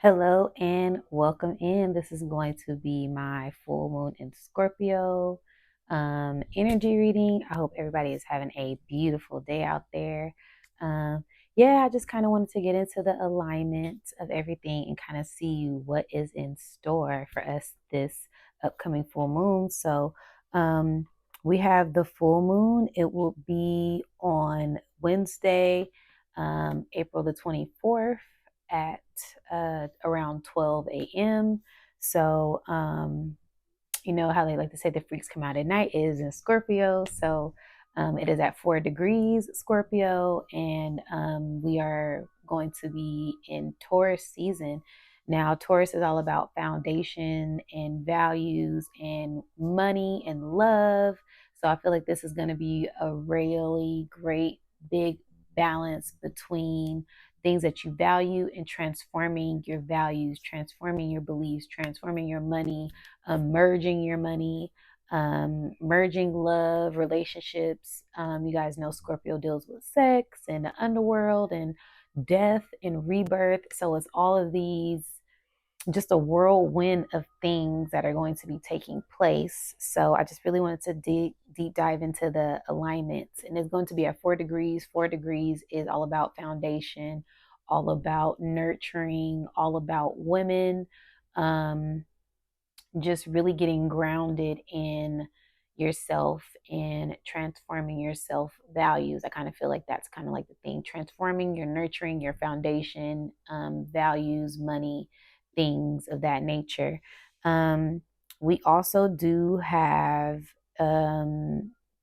Hello and welcome in. This is going to be my full moon in Scorpio energy reading. I hope everybody is having a beautiful day out there. Um, I just kind of wanted to get into the alignment of everything and kind of see what is in store for us this upcoming full moon. Um, we have the full moon. It will be on Wednesday, April the 24th at around 12 a.m. So, you know how they like to say the freaks come out at night is in Scorpio. It is at 4 degrees Scorpio, and we are going to be in Taurus season. Now, Taurus is all about foundation and values and money and love. So I feel like this is going to be a really great big balance between things that you value and transforming your values, transforming your beliefs, transforming your money, merging your money, merging love, relationships. You guys know Scorpio deals with sex and the underworld and death and rebirth. So it's all of these, just a whirlwind of things that are going to be taking place. So I just really wanted to deep dive into the alignments, and it's going to be at 4 degrees. 4 degrees is all about foundation, all about nurturing, all about women. Um, just really getting grounded in yourself and transforming your self values. I kind of feel like that's kind of like the thing, transforming your nurturing your foundation, values, money, things of that nature. um, we also do have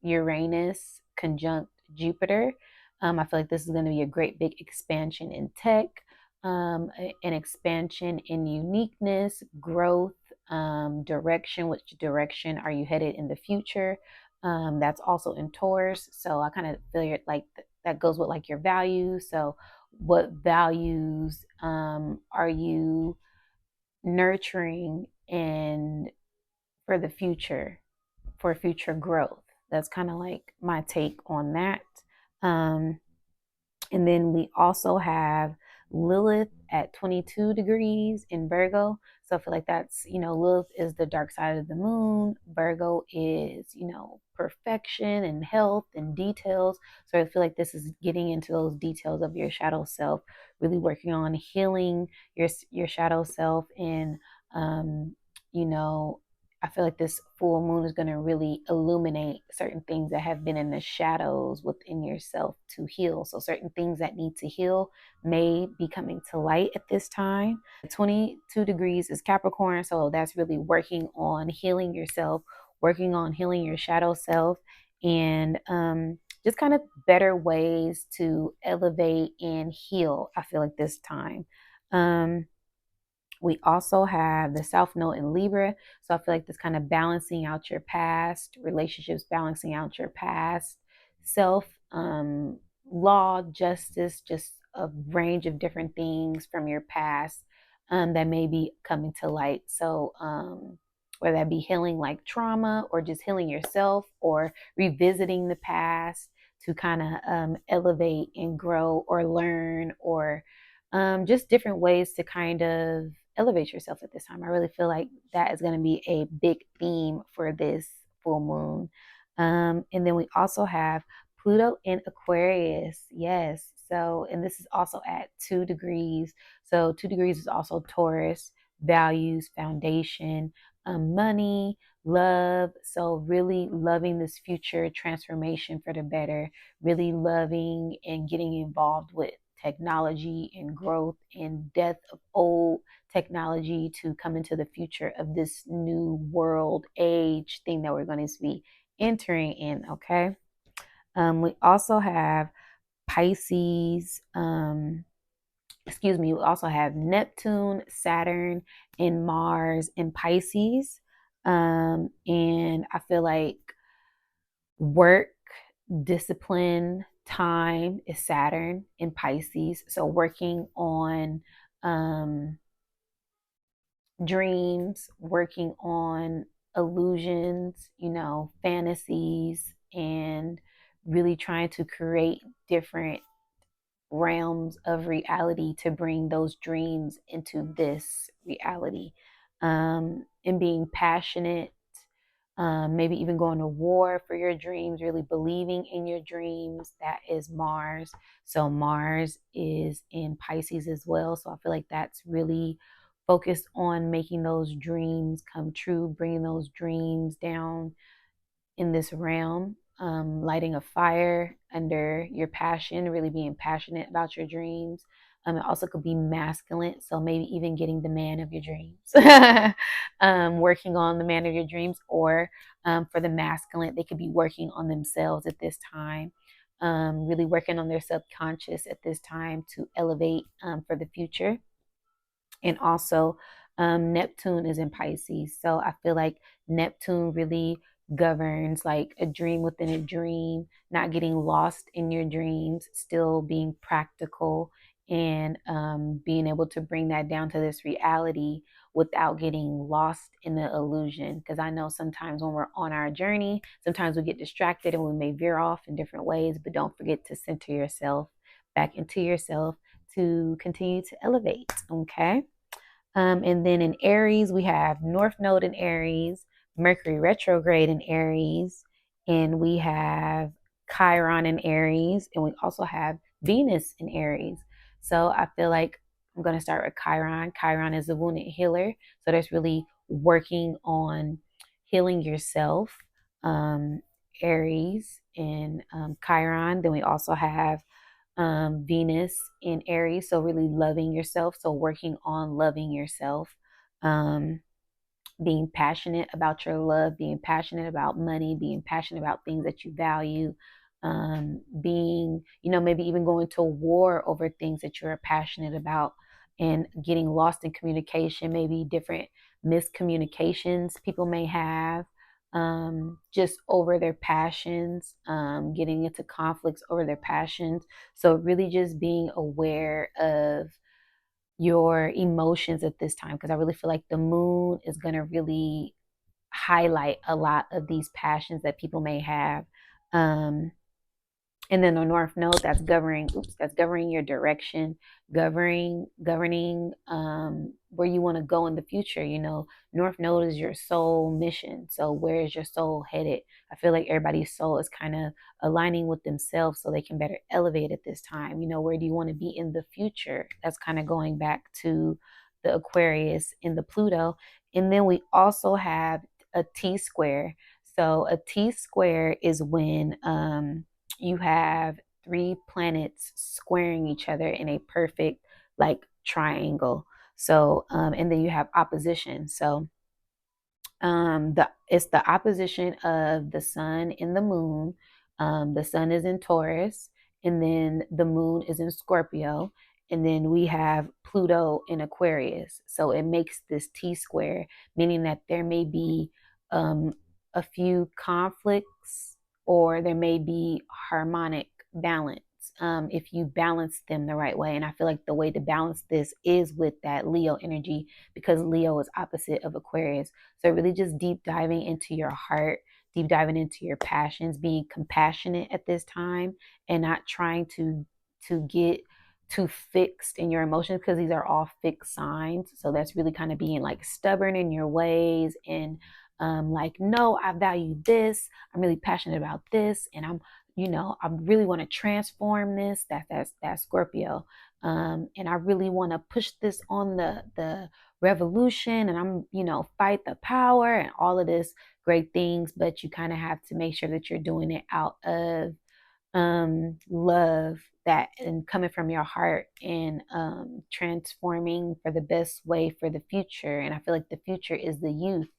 Uranus conjunct Jupiter. I feel like this is going to be a great big expansion in tech, an expansion in uniqueness, growth, direction. Which direction are you headed in the future? That's also in Taurus. So I kind of feel like that goes with like your values. So what values are you nurturing and for the future, for future growth? That's kind of like my take on that. Um, and then we also have Lilith at 22 degrees in Virgo. So I feel like that's, Lilith is the dark side of the moon. Virgo is, perfection and health and details. So I feel like this is getting into those details of your shadow self, really working on healing your shadow self and, um, you know, I feel like this full moon is going to really illuminate certain things that have been in the shadows within yourself to heal. So, certain things that need to heal may be coming to light at this time. 22 degrees is Capricorn. So, that's really working on healing yourself, working on healing your shadow self, and just kind of better ways to elevate and heal. I feel like this time. We also have the South Node in Libra. So I feel like this kind of balancing out your past relationships, balancing out your past self, law, justice, just a range of different things from your past that may be coming to light. So, whether that be healing like trauma or just healing yourself or revisiting the past to kind of elevate and grow or learn or just different ways to kind of elevate yourself at this time. I really feel like that is going to be a big theme for this full moon. And then we also have Pluto in Aquarius. Yes. So, and this is also at 2 degrees. So, 2 degrees is also Taurus, values, foundation, money, love. So, really loving this future transformation for the better, really loving and getting involved with technology and growth and death of old technology to come into the future of this new world age thing that we're going to be entering in. Okay. We also have Pisces. We also have Neptune, Saturn, and Mars in Pisces. And I feel like work, discipline, time is Saturn in Pisces. So working on um, dreams, working on illusions, fantasies, and really trying to create different realms of reality to bring those dreams into this reality. And being passionate, maybe even going to war for your dreams, really believing in your dreams. That is Mars. So Mars is in Pisces as well. So I feel like that's really focused on making those dreams come true, bringing those dreams down in this realm, lighting a fire under your passion, really being passionate about your dreams. It also could be masculine, so maybe even getting the man of your dreams, working on the man of your dreams, or for the masculine, they could be working on themselves at this time, really working on their subconscious at this time to elevate for the future. And also, Neptune is in Pisces. So I feel like Neptune really governs like a dream within a dream, not getting lost in your dreams, still being practical, and being able to bring that down to this reality without getting lost in the illusion. Because I know sometimes when we're on our journey, sometimes we get distracted and we may veer off in different ways, but don't forget to center yourself back into yourself to continue to elevate. Okay. And then in Aries, we have North Node in Aries, Mercury retrograde in Aries, and we have Chiron in Aries, and we also have Venus in Aries. So I feel like I'm going to start with Chiron. Chiron is a wounded healer. So that's really working on healing yourself, Aries and Chiron. Then we also have Venus in Aries, so really loving yourself. So working on loving yourself, um, being passionate about your love, being passionate about money, being passionate about things that you value, being, maybe even going to war over things that you're passionate about and getting lost in communication, maybe different miscommunications people may have. Just over their passions, getting into conflicts over their passions. So, really just being aware of your emotions at this time, because I really feel like the moon is going to really highlight a lot of these passions that people may have. Um, and then the North Node, that's governing your direction, governing where you want to go in the future. North Node is your soul mission. So where is your soul headed? I feel like everybody's soul is kind of aligning with themselves so they can better elevate at this time. Where do you want to be in the future? That's kind of going back to the Aquarius and the Pluto. And then we also have a T square. So a T square is when you have three planets squaring each other in a perfect like triangle. So and then you have opposition. So it's the opposition of the sun and the moon. The sun is in Taurus, and then the moon is in Scorpio, and then we have Pluto in Aquarius. So it makes this T square, meaning that there may be um, a few conflicts, or there may be harmonic balance, if you balance them the right way. And I feel like the way to balance this is with that Leo energy, because Leo is opposite of Aquarius. So really just deep diving into your heart, deep diving into your passions, being compassionate at this time, and not trying to get too fixed in your emotions, because these are all fixed signs. So that's really kind of being like stubborn in your ways, and like, no, I value this. I'm really passionate about this, and I really want to transform this. That's Scorpio, and I really want to push this on the revolution, and I'm fight the power and all of this great things. But you kind of have to make sure that you're doing it out of love, that and coming from your heart, and transforming for the best way for the future. And I feel like the future is the youth,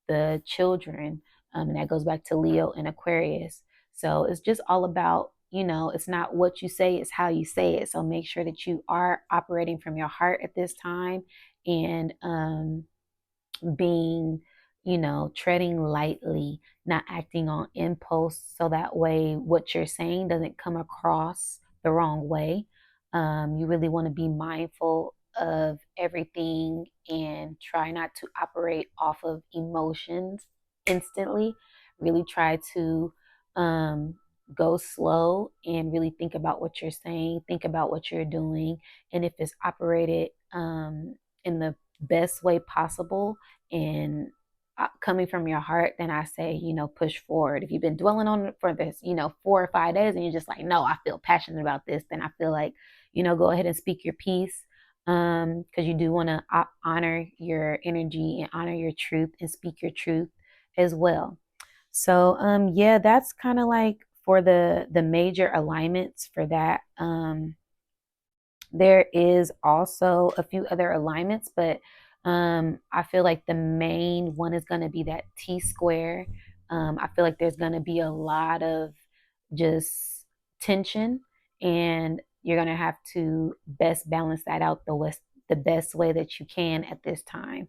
the children, and that goes back to Leo and Aquarius. So it's just all about, it's not what you say, it's how you say it. So make sure that you are operating from your heart at this time, and being, treading lightly, not acting on impulse. So that way, what you're saying doesn't come across the wrong way. You really want to be mindful of everything and try not to operate off of emotions instantly. Really try to go slow and really think about what you're saying, think about what you're doing, and if it's operated in the best way possible and coming from your heart, then I say, push forward. If you've been dwelling on it for this, 4 or 5 days, and you're just like, no, I feel passionate about this, then I feel like, go ahead and speak your piece, because you do want to honor your energy and honor your truth and speak your truth as well. So yeah, that's kind of like for the major alignments for that. There is also a few other alignments, but I feel like the main one is going to be that T square. I feel like there's going to be a lot of just tension, and you're going to have to best balance that out the best way that you can at this time.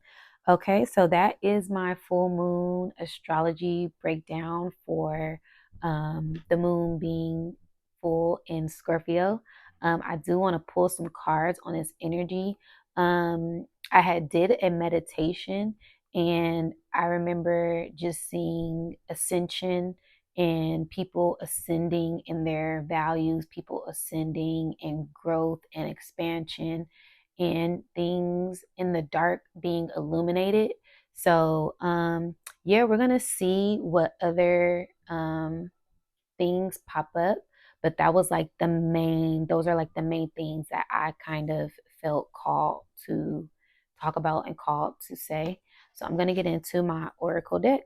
Okay, so that is my full moon astrology breakdown for the moon being full in Scorpio. I do want to pull some cards on this energy. I had did a meditation, and I remember just seeing ascension and people ascending in their values, people ascending in growth and expansion, and things in the dark being illuminated. So yeah, we're gonna see what other things pop up, but that was like those are like the main things that I kind of felt called to talk about and called to say. So I'm going to get into my oracle deck.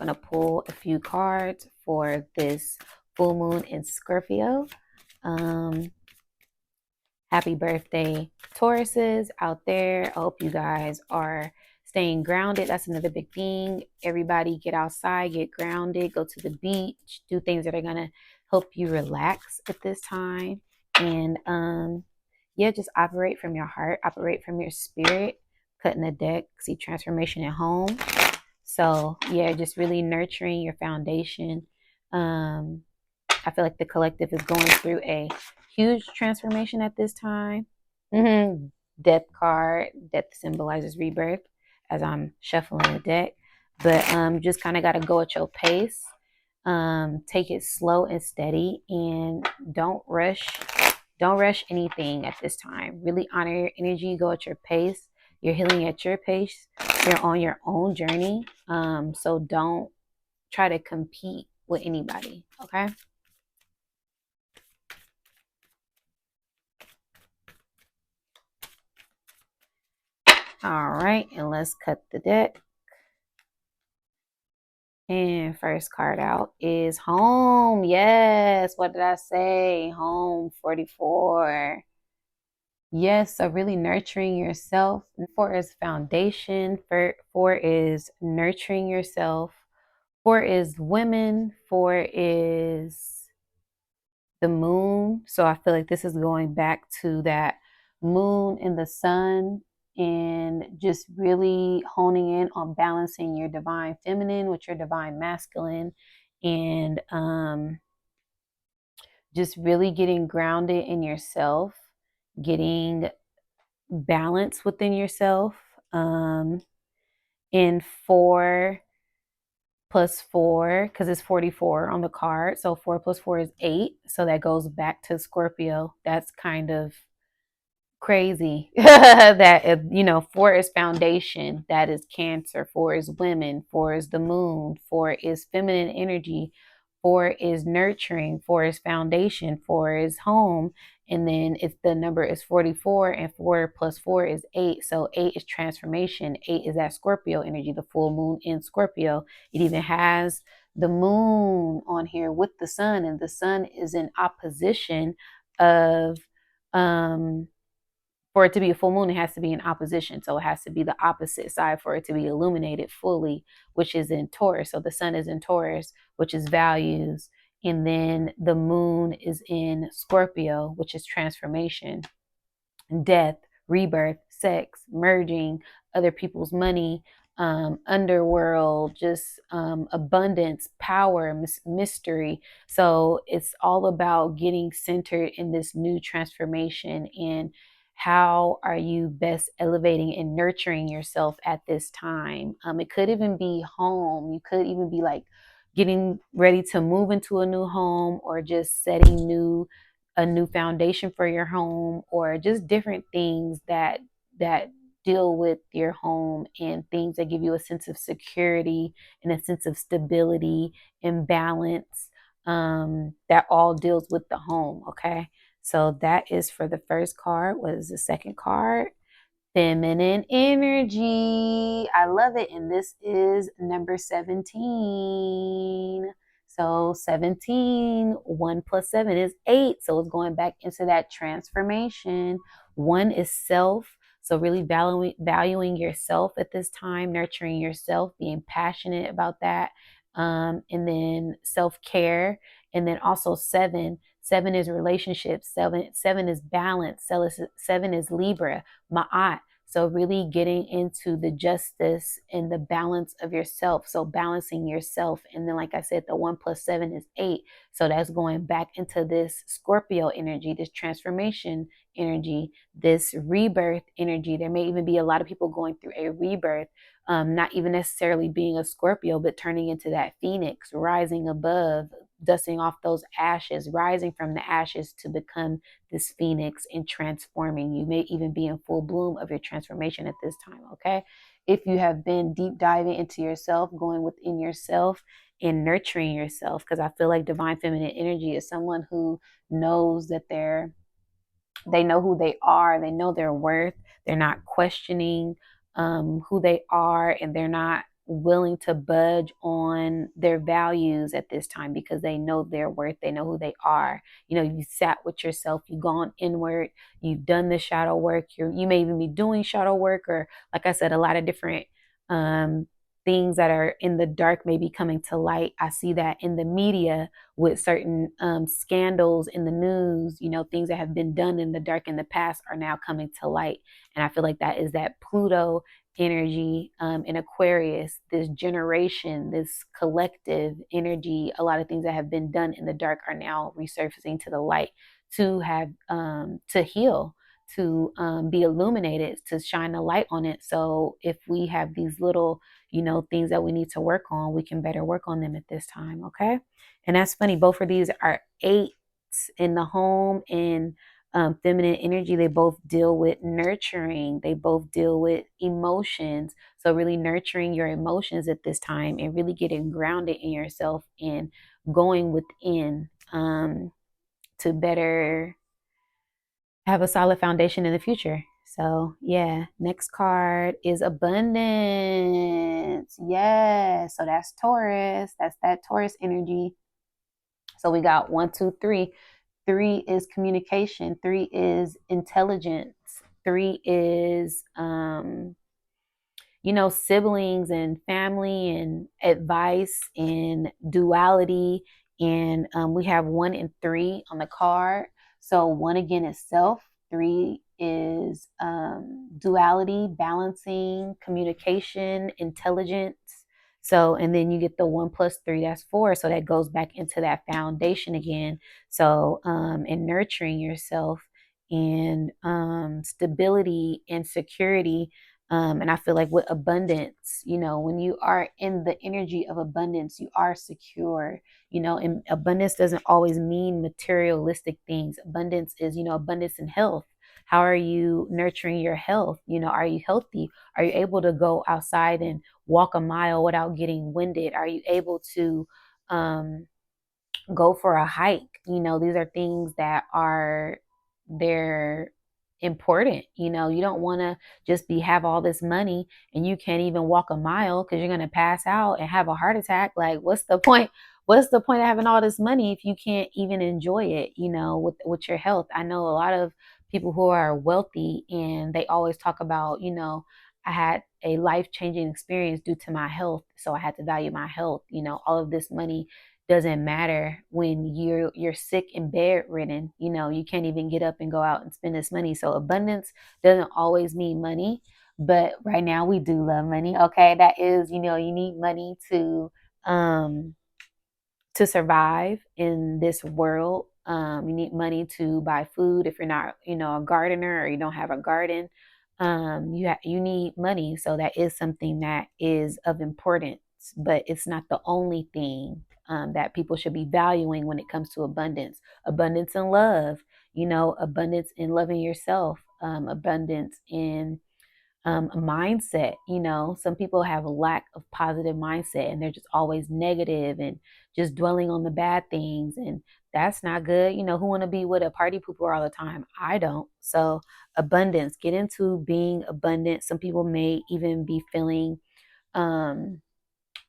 I'm going to pull a few cards for this full moon in Scorpio. Happy birthday, Tauruses out there. I hope you guys are staying grounded. That's another big thing. Everybody get outside, get grounded, go to the beach, do things that are going to help you relax at this time. And yeah, just operate from your heart, operate from your spirit. Cutting the deck, see transformation at home. So yeah, just really nurturing your foundation. I feel like the collective is going through a huge transformation at this time. Death card, death symbolizes rebirth as I'm shuffling the deck. But just kind of got to go at your pace. Take it slow and steady, and don't rush. Don't rush anything at this time. Really honor your energy. Go at your pace. You're healing at your pace. You're on your own journey. So don't try to compete with anybody. Okay. All right, and let's cut the deck. And first card out is home. Yes, what did I say? Home 44. Yes, so really nurturing yourself. And 4 is foundation. 4 is nurturing yourself. 4 is women. 4 is the moon. So I feel like this is going back to that moon and the sun, and just really honing in on balancing your divine feminine with your divine masculine, and just really getting grounded in yourself, getting balance within yourself. In 4 plus 4, because it's 44 on the card. So 4 plus 4 is 8. So that goes back to Scorpio. That's kind of crazy that 4 is foundation, that is Cancer. 4 is women. 4 is the moon. 4 is feminine energy. 4 is nurturing. 4 is foundation. 4 is home. And then it's the number is 44, and 4 plus 4 is 8. So 8 is transformation. 8 is that Scorpio energy, the full moon in Scorpio. It even has the moon on here with the sun, and the sun is in opposition of for it to be a full moon, it has to be in opposition. So it has to be the opposite side for it to be illuminated fully, which is in Taurus. So the sun is in Taurus, which is values. And then the moon is in Scorpio, which is transformation, death, rebirth, sex, merging, other people's money, underworld, just abundance, power, mystery. So it's all about getting centered in this new transformation, and how are you best elevating and nurturing yourself at this time. It could even be home. You could even be like getting ready to move into a new home, or just setting a new foundation for your home, or just different things that deal with your home, and things that give you a sense of security and a sense of stability and balance, that all deals with the home. Okay, so that is for the first card. What is the second card? Feminine energy. I love it. And this is number 17. So 17, 1 plus 7 is 8. So it's going back into that transformation. 1 is self. So really valuing yourself at this time, nurturing yourself, being passionate about that. And then self-care. And then also 7. 7 is relationships. Seven is balance. 7 is Libra, Ma'at. So really getting into the justice and the balance of yourself. So balancing yourself. And then, like I said, the 1 plus 7 is 8. So that's going back into this Scorpio energy, this transformation energy, this rebirth energy. There may even be a lot of people going through a rebirth, not even necessarily being a Scorpio, but turning into that phoenix, rising above, dusting off those ashes, rising from the ashes to become this phoenix and transforming. You may even be in full bloom of your transformation at this time. Okay, if you have been deep diving into yourself, going within yourself and nurturing yourself, because I feel like divine feminine energy is someone who knows that they know who they are, they know their worth, they're not questioning who they are, and they're not willing to budge on their values at this time, because they know their worth, they know who they are. You know, you sat with yourself, you've gone inward, you've done the shadow work, you may even be doing shadow work, or like I said, a lot of different um things that are in the dark may be coming to light. I see that in the media with certain scandals in the news. You know, things that have been done in the dark in the past are now coming to light. And I feel like that is that Pluto energy in Aquarius, this generation, this collective energy. A lot of things that have been done in the dark are now resurfacing to the light, to have to heal, to be illuminated, to shine a light on it. So if we have these little, you know, things that we need to work on, we can better work on them at this time. Okay. And that's funny. Both of these are 8s in the home, and feminine energy. They both deal with nurturing. They both deal with emotions. So really nurturing your emotions at this time, and really getting grounded in yourself and going within, to better have a solid foundation in the future. So yeah, next card is abundance. Yes. So that's Taurus. That's that Taurus energy. So we got 1, 2, 3. 3 is communication. 3 is intelligence. 3 is you know, siblings and family and advice and duality. And we have 1 and 3 on the card. So 1 again is self. 3 is duality, balancing, communication, intelligence. So, and then you get the 1 plus 3, that's 4. So that goes back into that foundation again. So, and nurturing yourself, and stability and security. And I feel like with abundance, you know, when you are in the energy of abundance, you are secure, you know, and abundance doesn't always mean materialistic things. Abundance is, you know, abundance in health. How are you nurturing your health? You know, are you healthy? Are you able to go outside and walk a mile without getting winded? Are you able to go for a hike? You know, these are things that are, they're important. You know, you don't want to just have all this money and you can't even walk a mile, because you're going to pass out and have a heart attack. Like, what's the point? What's the point of having all this money if you can't even enjoy it, you know, with your health? I know a lot of people who are wealthy, and they always talk about, you know, I had a life-changing experience due to my health, so I had to value my health. You know, all of this money doesn't matter when you're sick and bedridden. You know, you can't even get up and go out and spend this money. So abundance doesn't always mean money, but right now we do love money. Okay, that is, you know, you need money um to survive in this world. You need money to buy food if you're not, you know, a gardener, or you don't have a garden. You need money, so that is something that is of importance. abundance, but it's not the only thing that people should be valuing when it comes to abundance. Abundance in love, abundance in loving yourself, abundance in mindset. Some people have a lack of positive mindset and they're just always negative and just dwelling on the bad things. And that's not good. Who want to be with a party pooper all the time? I don't. So abundance, get into being abundant. Some people may even be feeling um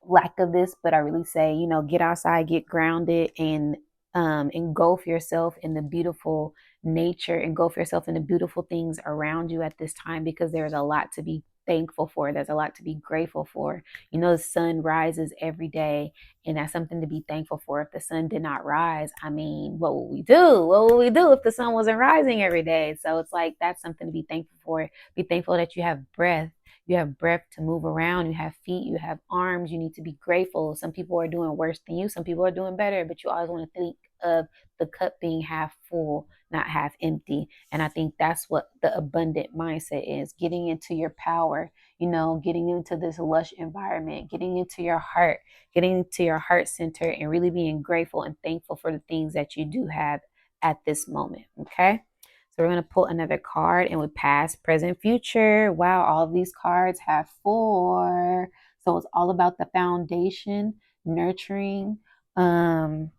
lack of this, but I really say, get outside, get grounded, and engulf yourself in the beautiful nature, engulf yourself in the beautiful things around you at this time, because there's a lot to be thankful for. There's a lot to be grateful for. The sun rises every day, and that's something to be thankful for. If the sun did not rise, I mean, what would we do? What would we do if the sun wasn't rising every day? So it's like, that's something to be thankful for. Be thankful that you have breath. You have breath to move around. You have feet. You have arms. You need to be grateful. Some people are doing worse than you. Some people are doing better, but you always want to think of the cup being half full, not half empty. And I think that's what the abundant mindset is: getting into your power, getting into this lush environment, getting into your heart, getting into your heart center, and really being grateful and thankful for the things that you do have at this moment. Okay. So we're going to pull another card, and with past, present, future. Wow, all of these cards have 4. So it's all about the foundation, nurturing, going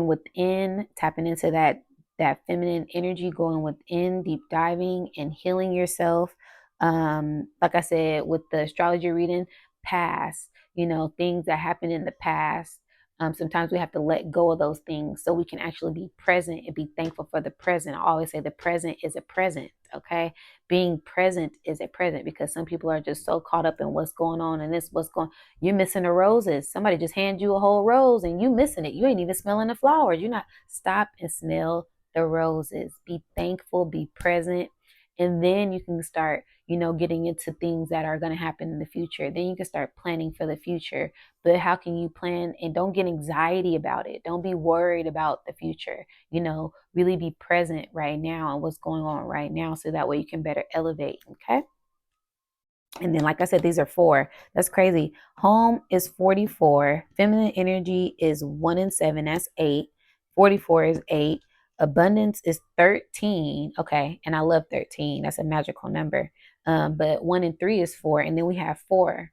within, tapping into that feminine energy, going within, deep diving and healing yourself. Like I said, with the astrology reading, past, things that happened in the past. Sometimes we have to let go of those things so we can actually be present and be thankful for the present. I always say the present is a present. Okay, being present is a present, because some people are just so caught up in what's going on and this, what's going. You're missing the roses. Somebody just hand you a whole rose and you missing it. You ain't even smelling the flowers. You're not. Stop and smell the roses. Be thankful, be present. And then you can start, getting into things that are going to happen in the future. Then you can start planning for the future. But how can you plan? And don't get anxiety about it. Don't be worried about the future. Really be present right now and what's going on right now, so that way you can better elevate. Okay. And then, like I said, these are 4. That's crazy. Home is 44. Feminine energy is 1 and 7. That's 8. 44 is 8. Abundance is 13. Okay. And I love 13. That's a magical number. But 1 and 3 is 4. And then we have 4.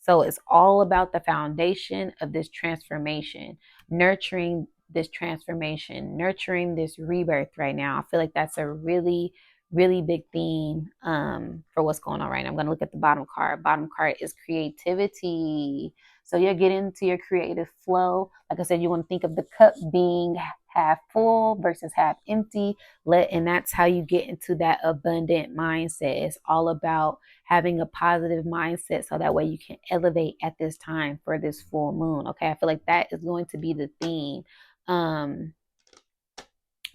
So it's all about the foundation of this transformation, nurturing this transformation, nurturing this rebirth right now. I feel like that's a really, really big theme for what's going on right now. I'm going to look at the bottom card. Bottom card is creativity. So you're getting into your creative flow. Like I said, you want to think of the cup being half full versus half empty. And that's how you get into that abundant mindset. It's all about having a positive mindset, so that way you can elevate at this time for this full moon. Okay, I feel like that is going to be the theme.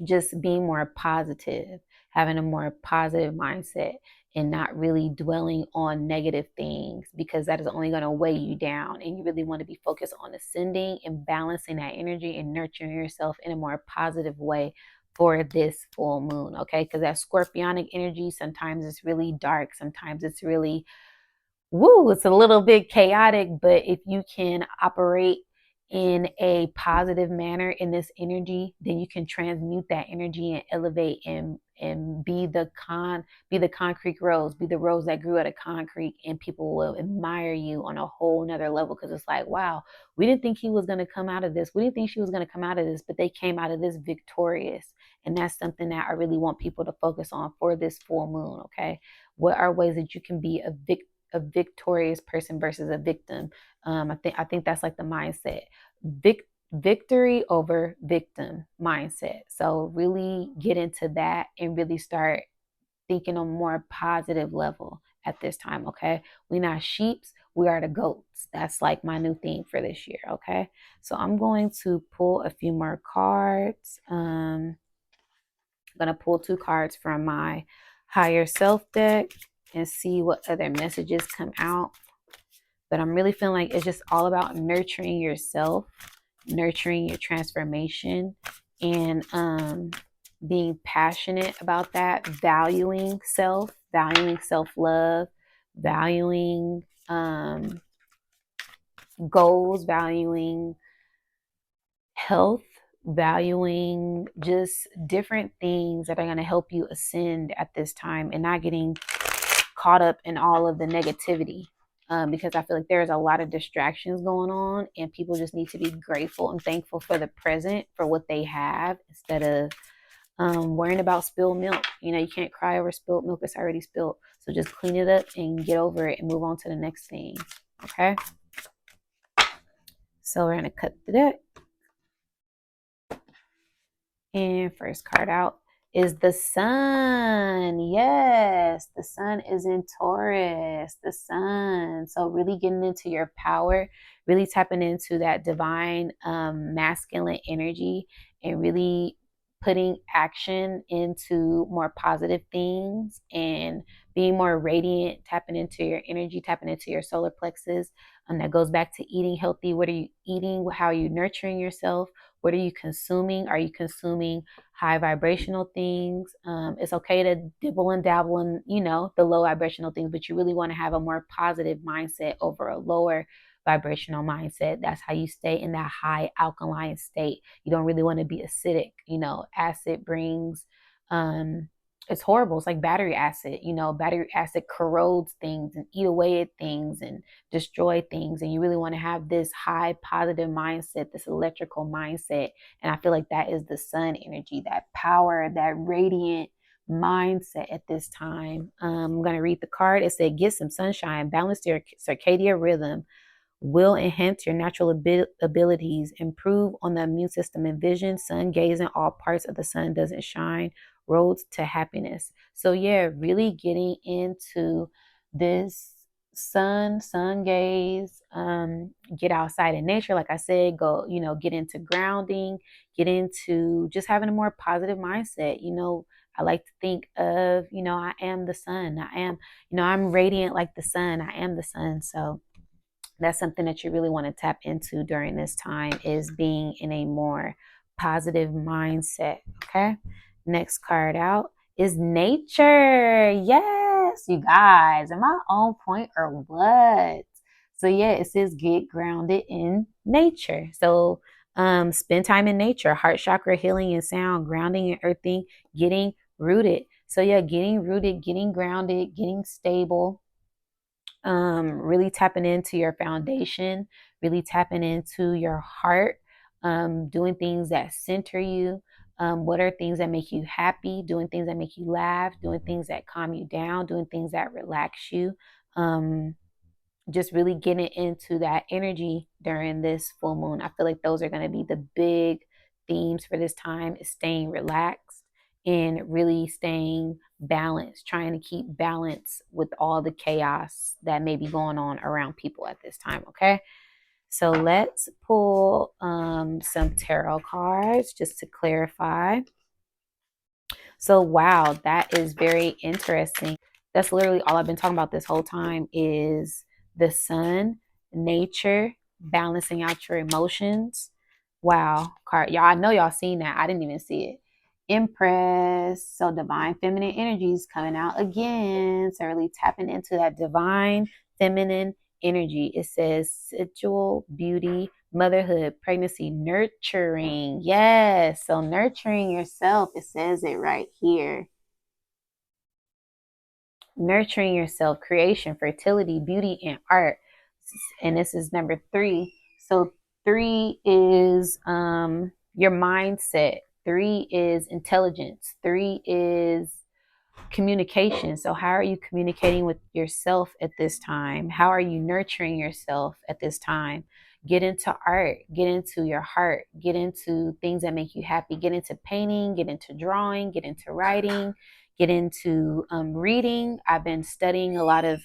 Just being more positive, having a more positive mindset, and not really dwelling on negative things, because that is only going to weigh you down. And you really want to be focused on ascending and balancing that energy and nurturing yourself in a more positive way for this full moon. Okay, because that scorpionic energy, sometimes it's really dark, sometimes it's really it's a little bit chaotic. But if you can operate in a positive manner in this energy, then you can transmute that energy and elevate and be the concrete rose, be the rose that grew out of concrete, and people will admire you on a whole nother level, because it's like, wow, we didn't think he was going to come out of this. We didn't think she was going to come out of this, but they came out of this victorious. And that's something that I really want people to focus on for this full moon. Okay, what are ways that you can be a victorious person versus a victim? I think that's like the mindset. Victory over victim mindset. So really get into that and really start thinking on a more positive level at this time. Okay, we're not sheeps, we are the goats. That's like my new theme for this year. Okay, so I'm going to pull a few more cards. I'm going to pull 2 cards from my higher self deck and see what other messages come out. But I'm really feeling like it's just all about nurturing yourself, nurturing your transformation, and being passionate about that, valuing self-love, valuing goals, valuing health, valuing just different things that are going to help you ascend at this time and not getting caught up in all of the negativity. Because I feel like there's a lot of distractions going on, and people just need to be grateful and thankful for the present, for what they have, instead of worrying about spilled milk. You know, you can't cry over spilled milk, it's already spilled. So just clean it up and get over it and move on to the next thing. Okay. So we're going to cut the deck. And first card out is the sun. Yes, the sun is in Taurus. The sun. So really getting into your power, really tapping into that divine masculine energy, and really putting action into more positive things and being more radiant, tapping into your energy, tapping into your solar plexus. And that goes back to eating healthy. What are you eating? How are you nurturing yourself? What are you consuming? Are you consuming high vibrational things? It's okay to dibble and dabble in, you know, the low vibrational things, but you really want to have a more positive mindset over a lower vibrational mindset. That's how you stay in that high alkaline state. You don't really want to be acidic. You know, acid brings it's horrible. It's like battery acid. You know, battery acid corrodes things and eat away at things and destroy things. And you really want to have this high positive mindset, this electrical mindset. And I feel like that is the sun energy, that power, that radiant mindset at this time. I'm going to read the card. It said, get some sunshine, balance your circadian rhythm, will enhance your natural abilities, improve on the immune system and vision. Sun gazing, all parts of the sun doesn't shine. Roads to happiness. So yeah, really getting into this sun gaze, get outside in nature. Like I said, go, you know, get into grounding, get into just having a more positive mindset. You know, I like to think of, you know, I am the sun. I am, you know, I'm radiant like the sun. I am the sun. So that's something that you really want to tap into during this time, is being in a more positive mindset. Okay. Next card out is nature. Yes, you guys, am I on point or what? So yeah, it says get grounded in nature. So spend time in nature, heart chakra healing and sound, grounding and earthing, getting rooted. So yeah, getting rooted, getting grounded, getting stable, really tapping into your foundation, really tapping into your heart, doing things that center you. What are things that make you happy? Doing things that make you laugh, doing things that calm you down, doing things that relax you. Um, just really getting into that energy during this full moon. I feel like those are going to be the big themes for this time, is staying relaxed and really staying balanced, trying to keep balance with all the chaos that may be going on around people at this time. Okay. So let's pull some tarot cards just to clarify. So, wow, that is very interesting. That's literally all I've been talking about this whole time, is the sun, nature, balancing out your emotions. Wow, card. Y'all, I know y'all seen that. I didn't even see it. Empress. So divine feminine energies coming out again. So really tapping into that divine feminine energy. It says sensual beauty, motherhood, pregnancy, nurturing. Yes. So nurturing yourself, it says it right here. Nurturing yourself, creation, fertility, beauty, and art. And this is number 3. So 3 is your mindset. 3 is intelligence. 3 is communication. So how are you communicating with yourself at this time? How are you nurturing yourself at this time? Get into art, get into your heart, get into things that make you happy, get into painting, get into drawing, get into writing, get into reading. I've been studying a lot of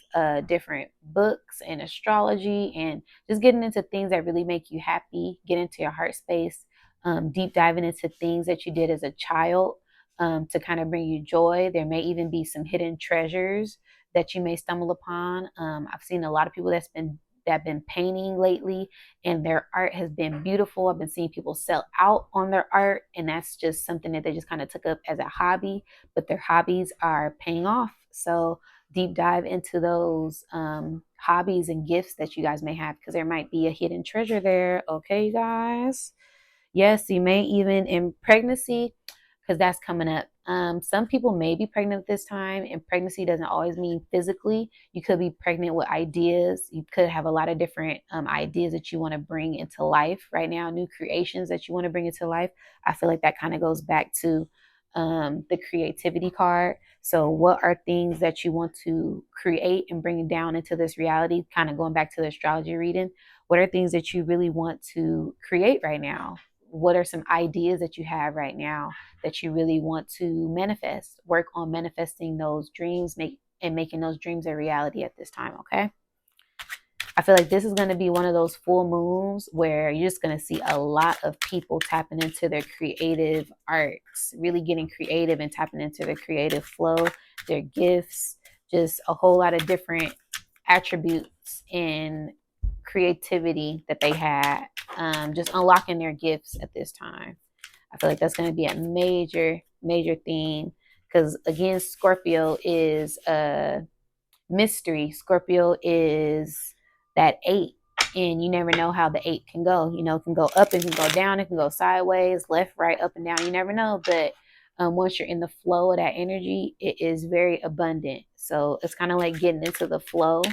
different books and astrology, and just getting into things that really make you happy. Get into your heart space, deep diving into things that you did as a child, to kind of bring you joy. There may even be some hidden treasures that you may stumble upon. I've seen a lot of people that have been painting lately, and their art has been beautiful. I've been seeing people sell out on their art, and that's just something that they just kind of took up as a hobby, but their hobbies are paying off. So deep dive into those hobbies and gifts that you guys may have, because there might be a hidden treasure there. Okay, you guys. Yes, you may even in pregnancy, because that's coming up. Some people may be pregnant at this time, and pregnancy doesn't always mean physically. You could be pregnant with ideas. You could have a lot of different ideas that you want to bring into life right now, new creations that you want to bring into life. I feel like that kind of goes back to the creativity card. So, what are things that you want to create and bring down into this reality? Kind of going back to the astrology reading. What are things that you really want to create right now? What are some ideas that you have right now that you really want to manifest? Work on manifesting those dreams, making those dreams a reality at this time, okay? I feel like this is going to be one of those full moons where you're just going to see a lot of people tapping into their creative arts, really getting creative and tapping into their creative flow, their gifts, just a whole lot of different attributes and creativity that they had, just unlocking their gifts at this time. I feel like that's going to be a major, major theme, because again, Scorpio is a mystery. Scorpio is that eight, and you never know how the eight can go. You know, it can go up, it can go down, it can go sideways, left, right, up, and down. You never know. But once you're in the flow of that energy, it is very abundant. So it's kind of like getting into the flow,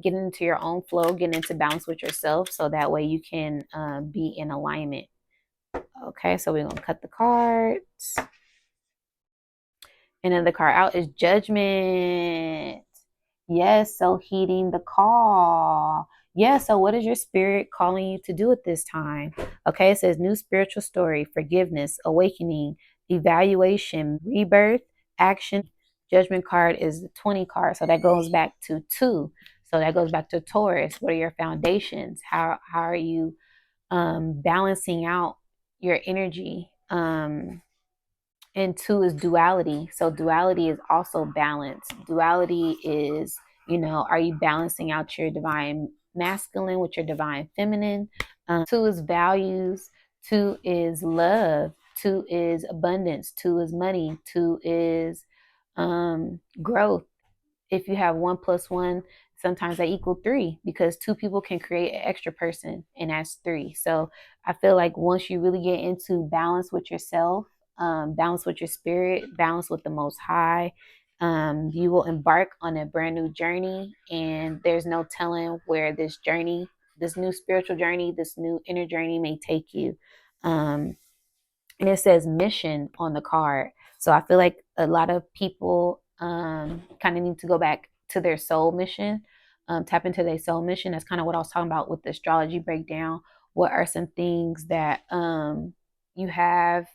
getting into your own flow, getting into balance with yourself, so that way you can be in alignment. Okay, so we're gonna cut the cards. And then the card out is Judgment. Yes, so heeding the call. Yeah, so what is your spirit calling you to do at this time? Okay, it says new spiritual story, forgiveness, awakening, evaluation, rebirth, action. Judgment card is the 20 card. So that goes back to two. So that goes back to Taurus. What are your foundations? How are you balancing out your energy? And two is duality. So duality is also balance. Duality is, are you balancing out your divine masculine with your divine feminine? Two is values. Two is love. Two is abundance. Two is money. Two is growth. If you have 1 plus 1, sometimes they equal 3, because two people can create an extra person, and that's 3. So I feel like once you really get into balance with yourself, balance with your spirit, balance with the Most High, you will embark on a brand new journey, and there's no telling where this journey, this new spiritual journey, this new inner journey may take you. And it says mission on the card. So I feel like a lot of people kind of need to go back to their soul mission, tap into their soul mission. That's kind of what I was talking about with the astrology breakdown. What are some things that you have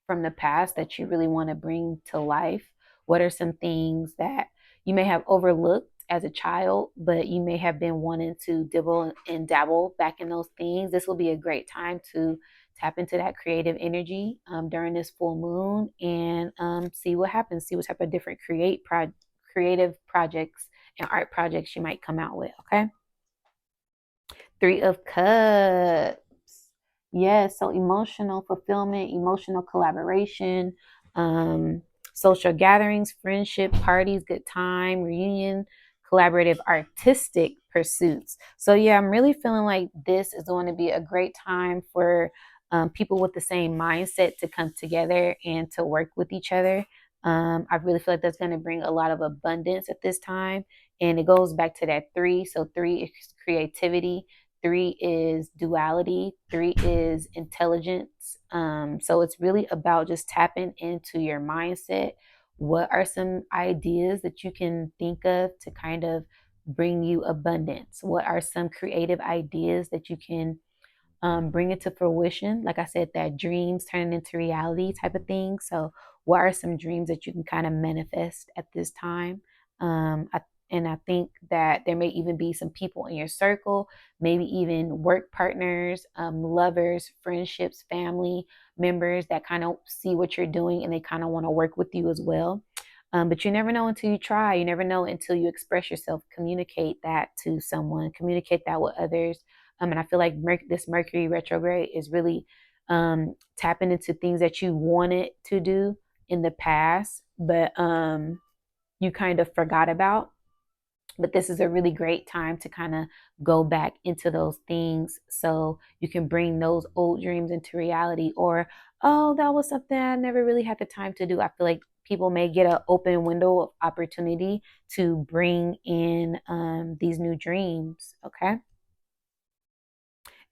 from the past that you really want to bring to life? What are some things that you may have overlooked as a child, but you may have been wanting to dibble and dabble back in those things? This will be a great time to tap into that creative energy during this full moon, and see what happens. See what type of different creative projects and art projects you might come out with. Okay. 3 of Cups. Yes, so emotional fulfillment, emotional collaboration, um, social gatherings, friendship, parties, good time, reunion, collaborative artistic pursuits. So, yeah, I'm really feeling like this is going to be a great time for people with the same mindset to come together and to work with each other. I really feel like that's going to bring a lot of abundance at this time. And it goes back to that 3. So, 3 is creativity. 3 is duality. 3 is intelligence. So it's really about just tapping into your mindset. What are some ideas that you can think of to kind of bring you abundance? What are some creative ideas that you can bring it to fruition? Like I said, that dreams turning into reality type of thing. So, what are some dreams that you can kind of manifest at this time? And I think that there may even be some people in your circle, maybe even work partners, lovers, friendships, family members that kind of see what you're doing and they kind of want to work with you as well. But you never know until you try. You never know until you express yourself. Communicate that to someone, communicate that with others. And I feel like this Mercury retrograde is really tapping into things that you wanted to do in the past, but you kind of forgot about. But this is a really great time to kind of go back into those things so you can bring those old dreams into reality. Or, oh, that was something I never really had the time to do. I feel like people may get an open window of opportunity to bring in these new dreams. Okay.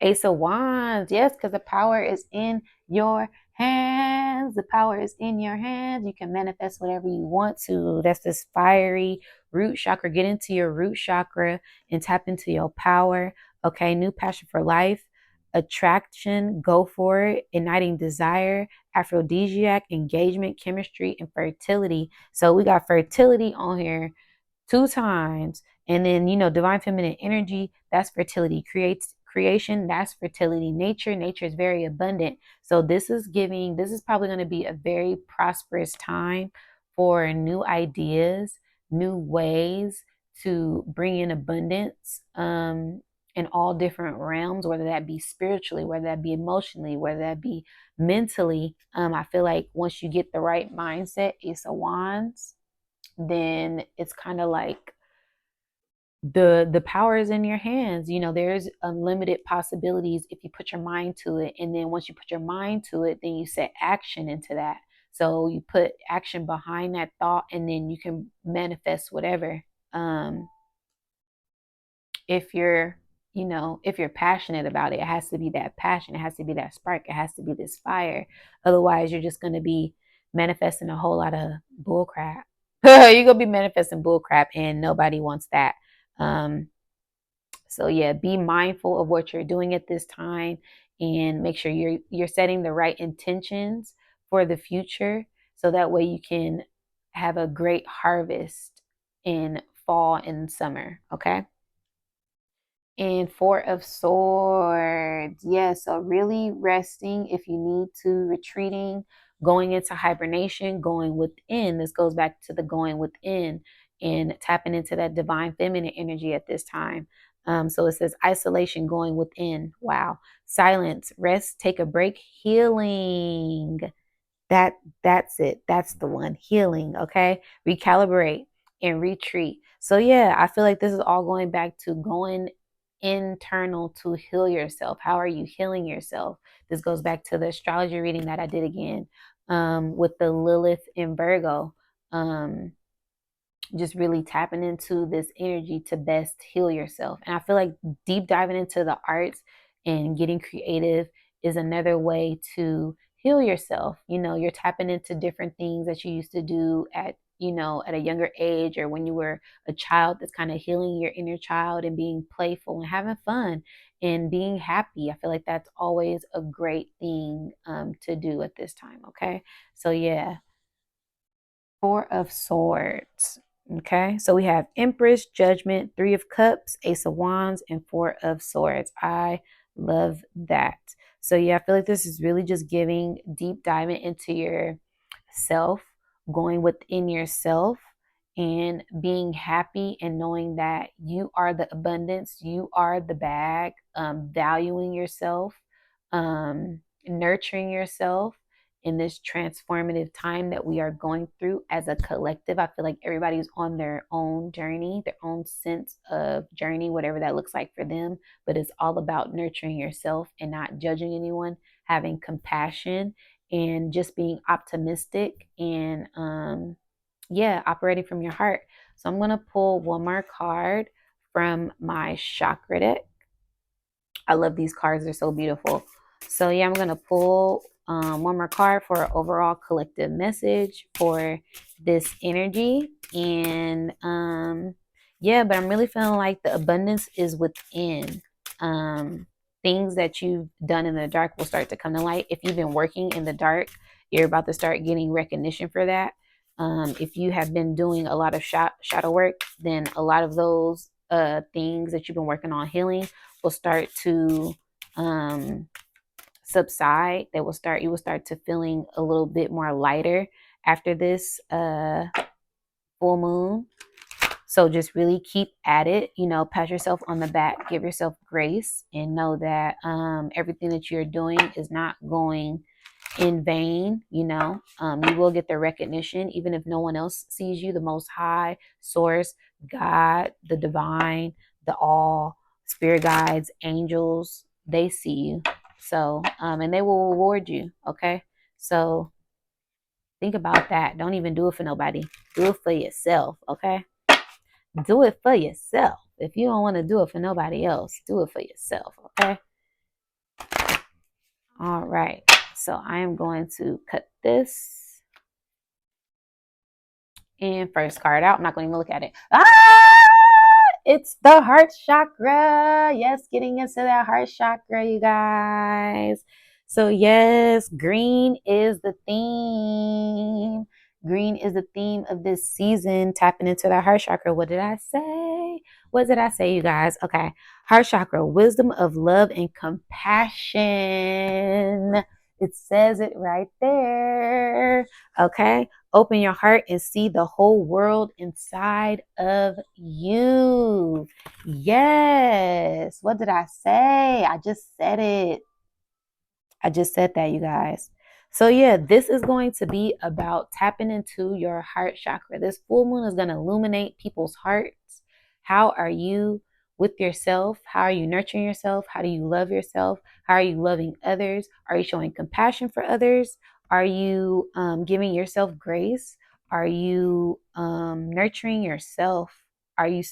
Ace of Wands, yes, because the power is in your hands. The power is in your hands. You can manifest whatever you want to. That's this fiery root chakra. Get into your root chakra and tap into your power. Okay, new passion for life, attraction, go for it, igniting desire, aphrodisiac, engagement, chemistry, and fertility. So we got fertility on here 2 times. And then, divine feminine energy, that's fertility. Creates creation, that's fertility. Nature is very abundant. So this is probably going to be a very prosperous time for new ideas, new ways to bring in abundance in all different realms, whether that be spiritually, whether that be emotionally, whether that be mentally. I feel like once you get the right mindset, Ace of Wands, then it's kind of like the power is in your hands. There's unlimited possibilities if you put your mind to it. And then once you put your mind to it, then you set action into that. So you put action behind that thought, and then you can manifest whatever. um if you're if you're passionate about it, it has to be that passion, it has to be that spark, it has to be this fire. Otherwise you're just going to be manifesting a whole lot of bull crap. You're gonna be manifesting bull crap, and nobody wants that. um so yeah, be mindful of what you're doing at this time, and make sure you're setting the right intentions for the future, so that way you can have a great harvest in fall and summer. Okay. And Four of Swords. Yeah, so really resting if you need to, retreating, going into hibernation, going within. This goes back to the going within and tapping into that divine feminine energy at this time. So it says isolation, going within. Wow. Silence, rest, take a break, healing. That's it. That's the one. Healing. Okay. Recalibrate and retreat. So yeah, I feel like this is all going back to going internal to heal yourself. How are you healing yourself? This goes back to the astrology reading that I did again, with the Lilith in Virgo. Just really tapping into this energy to best heal yourself. And I feel like deep diving into the arts and getting creative is another way to heal yourself. You're tapping into different things that you used to do at a younger age, or when you were a child, that's kind of healing your inner child and being playful and having fun and being happy. I feel like that's always a great thing to do at this time. Okay. So yeah, Four of Swords. Okay, so we have Empress, Judgment, Three of Cups, Ace of Wands, and Four of Swords. I love that. So yeah, I feel like this is really just giving deep diving into your self, going within yourself, and being happy and knowing that you are the abundance, you are the bag, valuing yourself, nurturing yourself in this transformative time that we are going through as a collective. I feel like everybody's on their own journey, their own sense of journey, whatever that looks like for them. But it's all about nurturing yourself and not judging anyone, having compassion, and just being optimistic, and yeah, operating from your heart. So I'm going to pull one more card from my chakra deck. I love these cards. They're so beautiful. So yeah, I'm going to pull one more card for an overall collective message for this energy. And yeah, but I'm really feeling like the abundance is within. Things that you've done in the dark will start to come to light. If you've been working in the dark, you're about to start getting recognition for that. If you have been doing a lot of shadow work, then a lot of those things that you've been working on healing will start to subside. You will start to feeling a little bit more lighter after this full moon. So just really keep at it, pat yourself on the back, give yourself grace, and know that everything that you're doing is not going in vain. You will get the recognition, even if no one else sees you. The Most High, Source, God, the Divine, the All, Spirit guides, angels, they see you. So, and they will reward you. Okay. So think about that. Don't even do it for nobody. Do it for yourself. Okay. Do it for yourself. If you don't want to do it for nobody else, do it for yourself. Okay. All right. So I am going to cut this and first card out. I'm not going to even look at it. It's the heart chakra. Yes, getting into that heart chakra, you guys. So yes, green is the theme. Green is the theme of this season, tapping into that heart chakra. What did I say? What did I say, you guys? Okay. Heart chakra, wisdom of love and compassion. It says it right there. Okay. Open your heart and see the whole world inside of you. Yes. What did I say? I just said it. I just said that, you guys. So yeah, this is going to be about tapping into your heart chakra. This full moon is going to illuminate people's hearts. How are you with yourself? How are you nurturing yourself? How do you love yourself? How are you loving others? Are you showing compassion for others? Are you giving yourself grace? Are you nurturing yourself? Are you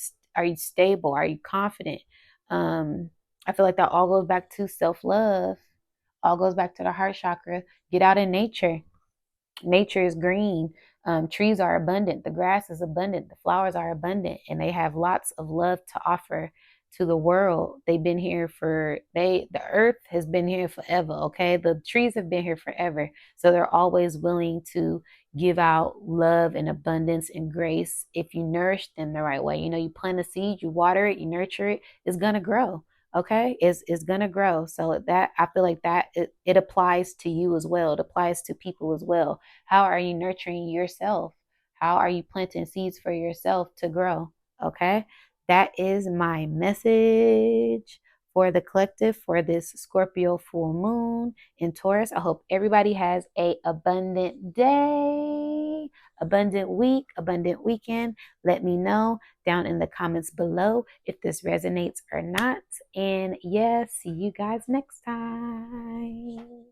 stable? Are you confident? I feel like that all goes back to self-love. All goes back to the heart chakra. Get out in nature. Nature is green. Trees are abundant. The grass is abundant. The flowers are abundant, and they have lots of love to offer to the world. They've been here the earth has been here forever. Okay, the trees have been here forever, so they're always willing to give out love and abundance and grace if you nourish them the right way. You plant a seed, you water it, you nurture it, it's gonna grow. Okay, it's gonna grow. So that, I feel like that it applies to you as well. It applies to people as well. How are you nurturing yourself? How are you planting seeds for yourself to grow? Okay, that is my message for the collective for this Scorpio full moon in Taurus. I hope everybody has a abundant day, abundant week, abundant weekend. Let me know down in the comments below if this resonates or not. And yeah, see you guys next time.